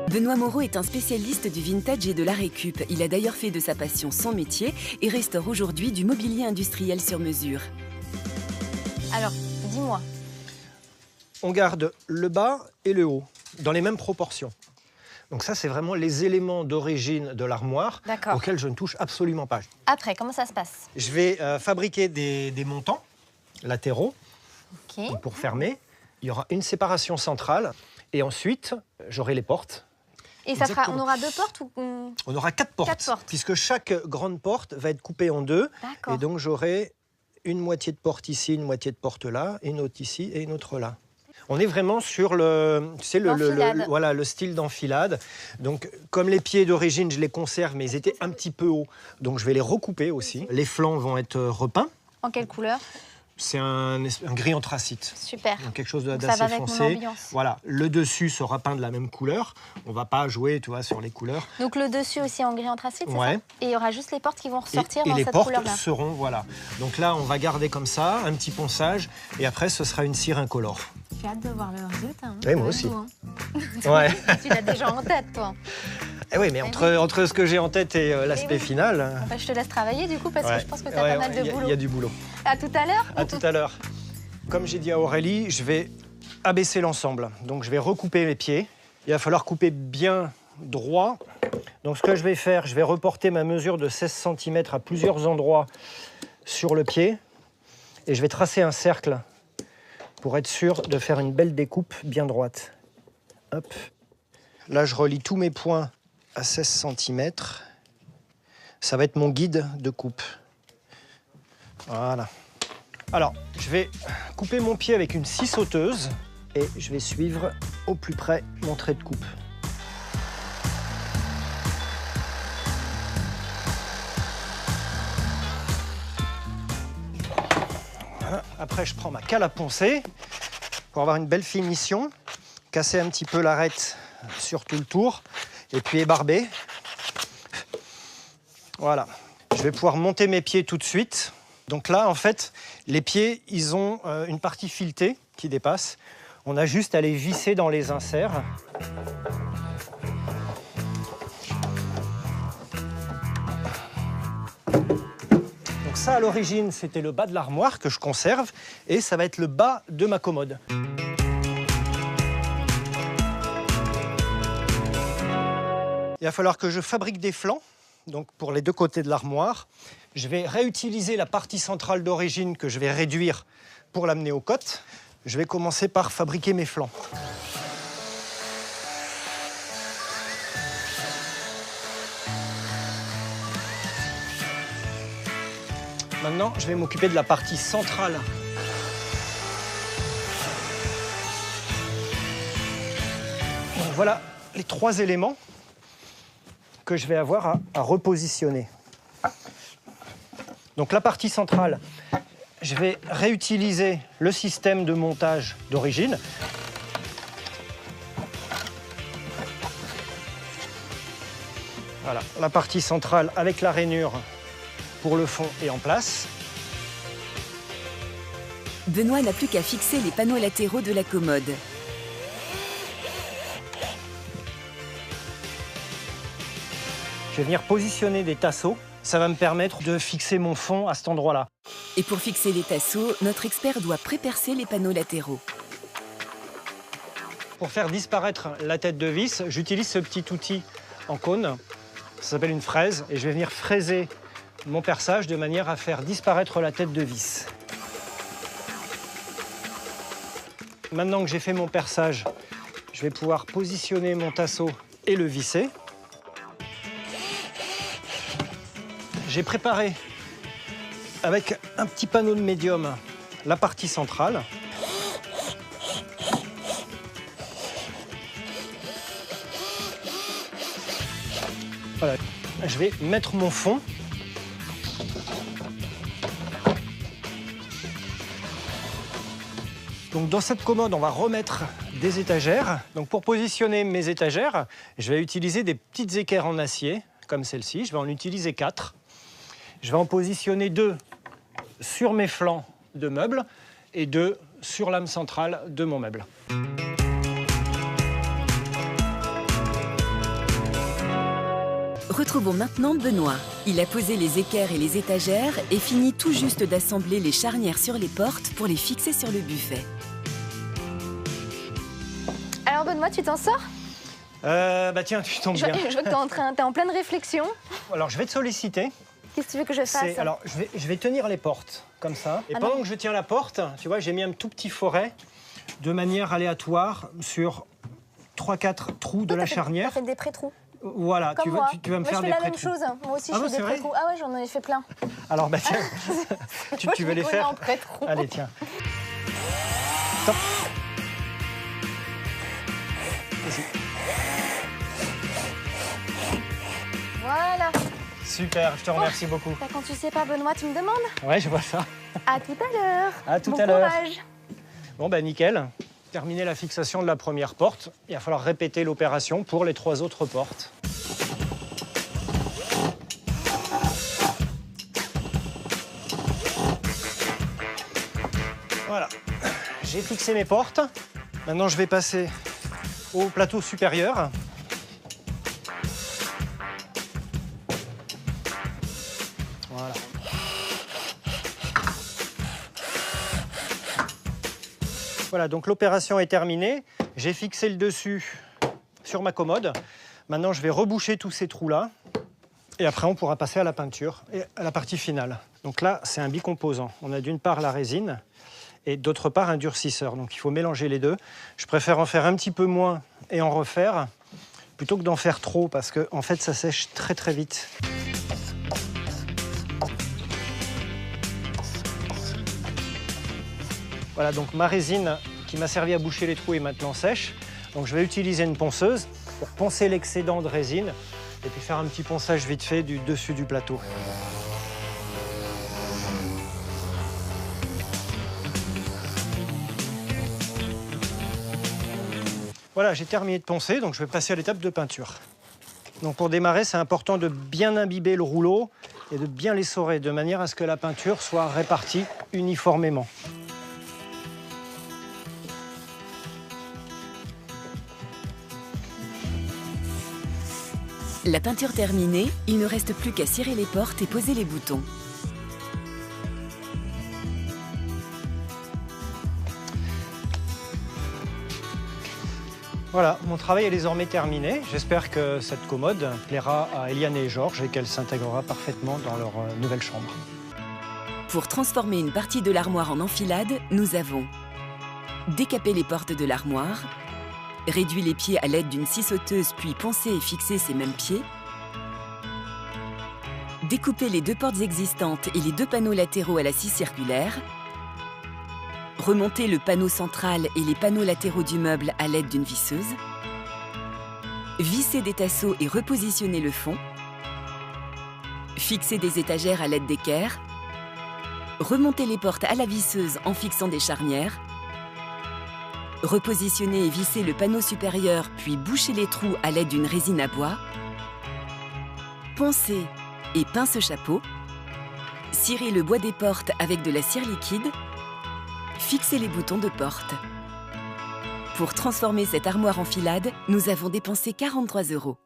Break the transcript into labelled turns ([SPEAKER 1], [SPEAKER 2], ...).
[SPEAKER 1] Benoît Moreau est un spécialiste du vintage et de la récup. Il a d'ailleurs fait de sa passion son métier et restaure aujourd'hui du mobilier industriel sur mesure.
[SPEAKER 2] Alors, dis-moi.
[SPEAKER 3] On garde le bas et le haut dans les mêmes proportions. Donc ça, c'est vraiment les éléments d'origine de l'armoire auxquels je ne touche absolument pas.
[SPEAKER 2] Après, comment ça se passe?
[SPEAKER 3] Je vais fabriquer des montants latéraux donc pour fermer. Il y aura une séparation centrale et ensuite, j'aurai les portes.
[SPEAKER 2] Et ça sera, on aura 2 portes ou...
[SPEAKER 3] On aura 4 portes, puisque chaque grande porte va être coupée en 2. Et donc, j'aurai une moitié de porte ici, une moitié de porte là, une autre ici et une autre là. On est vraiment sur le style d'enfilade. Donc, comme les pieds d'origine, je les conserve, mais ils étaient un petit peu hauts. Donc, je vais les recouper aussi. Les flancs vont être repeints.
[SPEAKER 2] En quelle couleur?
[SPEAKER 3] C'est un gris anthracite.
[SPEAKER 2] Super.
[SPEAKER 3] Donc quelque chose d'assez foncé. Voilà, le dessus sera peint de la même couleur. On va pas jouer, tu vois, sur les couleurs.
[SPEAKER 2] Donc le dessus aussi en gris anthracite, c'est ça? Et il y aura juste les portes qui vont ressortir dans cette couleur-là.
[SPEAKER 3] Et les portes seront, voilà. Donc là, on va garder comme ça, un petit ponçage, et après, ce sera une cire incolore.
[SPEAKER 2] J'ai hâte de voir le résultat. Hein.
[SPEAKER 3] Oui, moi aussi.
[SPEAKER 2] Tout, hein.
[SPEAKER 3] Ouais.
[SPEAKER 2] Tu l'as déjà en tête, toi.
[SPEAKER 3] Eh oui, mais entre ce que j'ai en tête et l'aspect final...
[SPEAKER 2] Enfin, je te laisse travailler, du coup, parce que je pense que tu as pas mal de boulot.
[SPEAKER 3] Il y a du boulot.
[SPEAKER 2] À tout à l'heure.
[SPEAKER 3] À tout à l'heure. Comme j'ai dit à Aurélie, je vais abaisser l'ensemble. Donc, je vais recouper mes pieds. Il va falloir couper bien droit. Donc, ce que je vais faire, je vais reporter ma mesure de 16 cm à plusieurs endroits sur le pied. Et je vais tracer un cercle pour être sûr de faire une belle découpe bien droite. Hop. Là, je relie tous mes points à 16 cm. Ça va être mon guide de coupe. Voilà. Alors, je vais couper mon pied avec une scie sauteuse et je vais suivre au plus près mon trait de coupe. Voilà. Après, je prends ma cale à poncer pour avoir une belle finition. Casser un petit peu l'arête sur tout le tour et puis ébarber. Voilà. Je vais pouvoir monter mes pieds tout de suite. Donc là, en fait, les pieds, ils ont une partie filetée qui dépasse. On a juste à les visser dans les inserts. Donc ça, à l'origine, c'était le bas de l'armoire que je conserve. Et ça va être le bas de ma commode. Il va falloir que je fabrique des flancs. Donc pour les 2 côtés de l'armoire. Je vais réutiliser la partie centrale d'origine que je vais réduire pour l'amener aux côtes. Je vais commencer par fabriquer mes flancs. Maintenant, je vais m'occuper de la partie centrale. Donc voilà les 3 éléments que je vais avoir à repositionner. Donc la partie centrale, je vais réutiliser le système de montage d'origine. Voilà, la partie centrale avec la rainure pour le fond est en place.
[SPEAKER 1] Benoît n'a plus qu'à fixer les panneaux latéraux de la commode.
[SPEAKER 3] Je vais venir positionner des tasseaux. Ça va me permettre de fixer mon fond à cet endroit-là.
[SPEAKER 1] Et pour fixer les tasseaux, notre expert doit prépercer les panneaux latéraux.
[SPEAKER 3] Pour faire disparaître la tête de vis, j'utilise ce petit outil en cône. Ça s'appelle une fraise. Et je vais venir fraiser mon perçage de manière à faire disparaître la tête de vis. Maintenant que j'ai fait mon perçage, je vais pouvoir positionner mon tasseau et le visser. J'ai préparé avec un petit panneau de médium la partie centrale. Voilà. Je vais mettre mon fond. Donc dans cette commode, on va remettre des étagères. Donc pour positionner mes étagères, je vais utiliser des petites équerres en acier, comme celle-ci. Je vais en utiliser 4. Je vais en positionner 2 sur mes flancs de meubles et 2 sur l'âme centrale de mon meuble.
[SPEAKER 1] Retrouvons maintenant Benoît. Il a posé les équerres et les étagères et finit tout juste d'assembler les charnières sur les portes pour les fixer sur le buffet.
[SPEAKER 2] Alors Benoît, tu t'en sors?
[SPEAKER 3] Bah tiens, tu tombes bien.
[SPEAKER 2] Je vois que t'es en pleine réflexion.
[SPEAKER 3] Alors, je vais te solliciter.
[SPEAKER 2] Qu'est-ce que tu veux que je fasse?
[SPEAKER 3] Alors, je vais tenir les portes, comme ça. Et pendant que je tiens la porte, tu vois, j'ai mis un tout petit foret de manière aléatoire sur 3-4 trous de la charnière.
[SPEAKER 2] Tu as fait des pré-trous.
[SPEAKER 3] Voilà, tu vas me faire des pré-trous.
[SPEAKER 2] Moi, je fais la même chose. Moi aussi, je fais des pré-trous. Ah ouais, j'en ai fait plein.
[SPEAKER 3] Alors, bah tiens, tu veux les faire? Allez, tiens. Top. Vas-y.
[SPEAKER 2] Voilà.
[SPEAKER 3] Super, je te remercie beaucoup.
[SPEAKER 2] Bah, quand tu sais pas, Benoît, tu me demandes?
[SPEAKER 3] Ouais, je vois ça.
[SPEAKER 2] À tout à l'heure.
[SPEAKER 3] À tout à l'heure.
[SPEAKER 2] Bon courage.
[SPEAKER 3] Bon, bah nickel. Terminer la fixation de la première porte. Il va falloir répéter l'opération pour les 3 autres portes. Voilà, j'ai fixé mes portes. Maintenant, je vais passer au plateau supérieur. Voilà. Voilà, donc l'opération est terminée. J'ai fixé le dessus sur ma commode. Maintenant, je vais reboucher tous ces trous-là. Et après, on pourra passer à la peinture et à la partie finale. Donc là, c'est un bicomposant. On a d'une part la résine et d'autre part un durcisseur. Donc il faut mélanger les deux. Je préfère en faire un petit peu moins et en refaire plutôt que d'en faire trop parce que en fait, ça sèche très très vite. Voilà, donc ma résine qui m'a servi à boucher les trous est maintenant sèche. Donc je vais utiliser une ponceuse pour poncer l'excédent de résine et puis faire un petit ponçage vite fait du dessus du plateau. Voilà, j'ai terminé de poncer, donc je vais passer à l'étape de peinture. Donc pour démarrer, c'est important de bien imbiber le rouleau et de bien l'essorer de manière à ce que la peinture soit répartie uniformément.
[SPEAKER 1] La peinture terminée, il ne reste plus qu'à cirer les portes et poser les boutons.
[SPEAKER 3] Voilà, mon travail est désormais terminé. J'espère que cette commode plaira à Eliane et Georges et qu'elle s'intégrera parfaitement dans leur nouvelle chambre.
[SPEAKER 1] Pour transformer une partie de l'armoire en enfilade, nous avons décapé les portes de l'armoire, réduit les pieds à l'aide d'une scie sauteuse puis poncé et fixé ces mêmes pieds, découpé les 2 portes existantes et les 2 panneaux latéraux à la scie circulaire, remonter le panneau central et les panneaux latéraux du meuble à l'aide d'une visseuse, visser des tasseaux et repositionner le fond, fixer des étagères à l'aide d'équerres, remonter les portes à la visseuse en fixant des charnières, repositionner et visser le panneau supérieur puis boucher les trous à l'aide d'une résine à bois, poncer et pince-chapeau, cirer le bois des portes avec de la cire liquide, fixer les boutons de porte. Pour transformer cette armoire enfilade, nous avons dépensé 43 €.